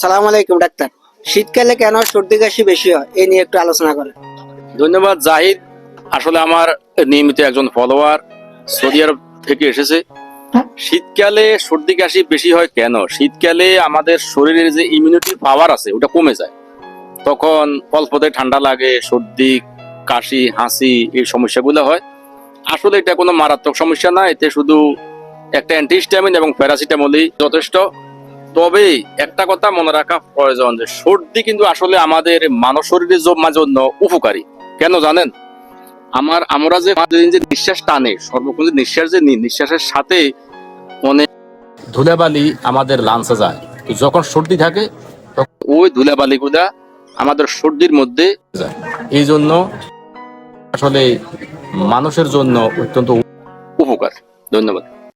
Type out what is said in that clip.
সালাম আলাইকুম ডাক্তার। শীতকালে কেন সর্দি কাশি বেশি হয় এ নিয়ে একটু আলোচনা করেন। ধন্যবাদ জাহিদ। আসলে আমার নিয়মিত একজন ফলোয়ার সৌদি আরব থেকে এসেছে। শীতকালে সর্দি কাশি বেশি হয় কেন? শীতকালে আমাদের শরীরের যে ইমিউনিটি পাওয়ার আছে ওটা কমে যায়, তখন অল্পতে ঠান্ডা লাগে, সর্দি কাশি হাসি এই সমস্যাগুলো হয়। আসলে এটা কোনো মারাত্মক সমস্যা না, এতে শুধু একটা অ্যান্টিহিস্টামিন এবং প্যারাসিটামলই যথেষ্ট। তবে একটা কথা মনে রাখা প্রয়োজন যে সর্দি কিন্তু আসলে আমাদের মানব শরীরের জন্য উপকারী। কেন জানেন? আমরা যে নিঃশ্বাস টানে, সর্বক্ষণ যে নিঃশ্বাস যে নিঃশ্বাসের সাথে অনেক ধুলাবালি আমাদের লাংসে যায়। তো যখন সর্দি থাকে তখন ওই ধুলাবালি গুলা আমাদের সর্দির মধ্যে যায়। এই জন্য আসলে মানুষের জন্য অত্যন্ত উপকার। ধন্যবাদ।